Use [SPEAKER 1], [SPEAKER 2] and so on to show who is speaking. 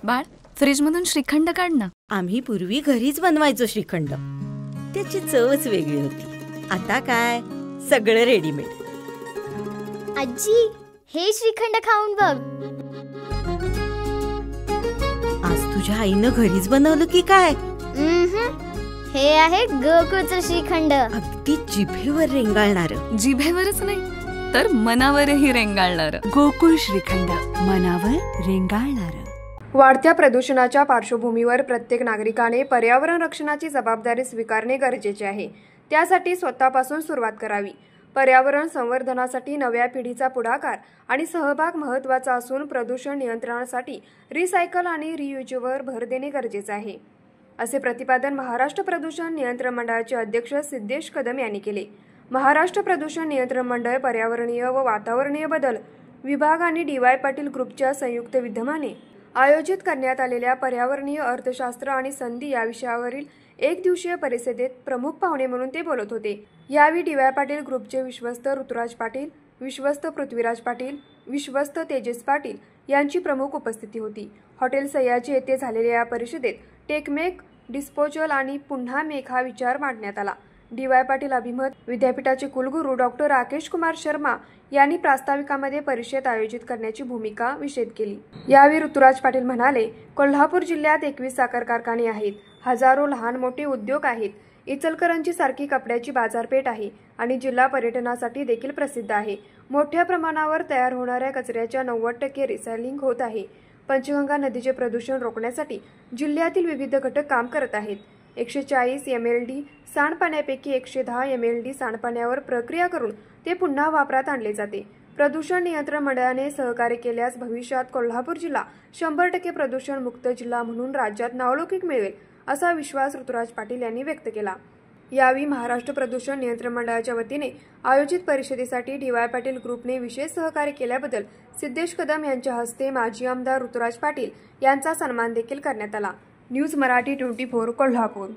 [SPEAKER 1] बाळ, फ्रीजमधून श्रीखंड काढ ना.
[SPEAKER 2] आम्ही पूर्वी घरीच बनवायचो श्रीखंड. त्याची चवच वेगळी होती. आता काय सगळं रेडीमेड.
[SPEAKER 3] आजी, हे श्रीखंड खाऊन बघ.
[SPEAKER 2] आज तुझ्या आईनं घरीच बनवलं की काय?
[SPEAKER 3] हे आहे गोकुळचं श्रीखंड.
[SPEAKER 2] अगदी जिभेवर रेंगाळणार.
[SPEAKER 1] जिभेवरच नाही तर मनावरही रेंगाळणार.
[SPEAKER 4] गोकुळ श्रीखंड, मनावर रेंगाळणार.
[SPEAKER 5] वाढत्या प्रदूषणाच्या पार्श्वभूमीवर प्रत्येक नागरिकाने पर्यावरण रक्षणाची जबाबदारी स्वीकारणे गरजेचे आहे. त्यासाठी स्वतःपासून सुरुवात करावी. पर्यावरण संवर्धनासाठी नव्या पिढीचा पुढाकार आणि सहभाग महत्त्वाचा असून प्रदूषण नियंत्रणासाठी रिसायकल आणि रियूजवर भर देणे गरजेचे आहे, असे प्रतिपादन महाराष्ट्र प्रदूषण नियंत्रण मंडळाचे अध्यक्ष सिद्धेश कदम यांनी केले. महाराष्ट्र प्रदूषण नियंत्रण मंडळ, पर्यावरणीय व वातावरणीय बदल विभाग आणि डी.वाय. पाटील ग्रुपच्या संयुक्त विद्यमाने आयोजित करण्यात आलेल्या पर्यावरणीय अर्थशास्त्र आणि संधी या विषयावरील एक दिवसीय परिषदेत प्रमुख पाहुणे म्हणून ते बोलत होते. यावेळी डी.वाय. पाटील ग्रुपचे विश्वस्त ऋतुराज पाटील, विश्वस्त पृथ्वीराज पाटील, विश्वस्त तेजस पाटील यांची प्रमुख उपस्थिती होती. हॉटेल सह्याद्री येथे झालेल्या या परिषदेत टेकमेक, डिस्पोजल आणि पुन्हा मेक हा विचार मांडण्यात आला. डी.वाय. पाटील अभिमत विद्यापीठाचे कुलगुरू डॉक्टर राकेश कुमार शर्मा यांनी प्रास्ताविकामध्ये परिषद आयोजित करण्याची भूमिका विशद केली. यावेळी ऋतुराज पाटील म्हणाले, कोल्हापूर जिल्ह्यात 21 साखर कारखाने आहेत, हजारो लहान मोठे उद्योग आहेत, इचलकरंजी सारखी कपड्याची बाजारपेठ आहे आणि जिल्हा पर्यटनासाठी देखील प्रसिद्ध आहे. मोठ्या प्रमाणावर तयार होणाऱ्या कचऱ्याच्या 90% रिसायकलिंग होत आहे. पंचगंगा नदीचे प्रदूषण रोखण्यासाठी जिल्ह्यातील विविध घटक काम करत आहेत. 140 MLD सांडपाण्यापैकी 110 MLD सांडपाण्यावर प्रक्रिया करून ते पुन्हा वापरात आणले जाते. प्रदूषण नियंत्रण मंडळाने सहकार्य केल्यास भविष्यात कोल्हापूर जिल्हा 100% प्रदूषण मुक्त जिल्हा म्हणून राज्यात नावलौकिक मिळवेल, असा विश्वास ऋतुराज पाटील यांनी व्यक्त केला. यावेळी महाराष्ट्र प्रदूषण नियंत्रण मंडळाच्या वतीने आयोजित परिषदेसाठी डी.वाय. पाटील ग्रुपने विशेष सहकार्य केल्याबद्दल सिद्धेश कदम यांच्या हस्ते माजी आमदार ऋतुराज पाटील यांचा सन्मान देखील करण्यात आला. न्यूज मराठी 24 कोल्हापूर.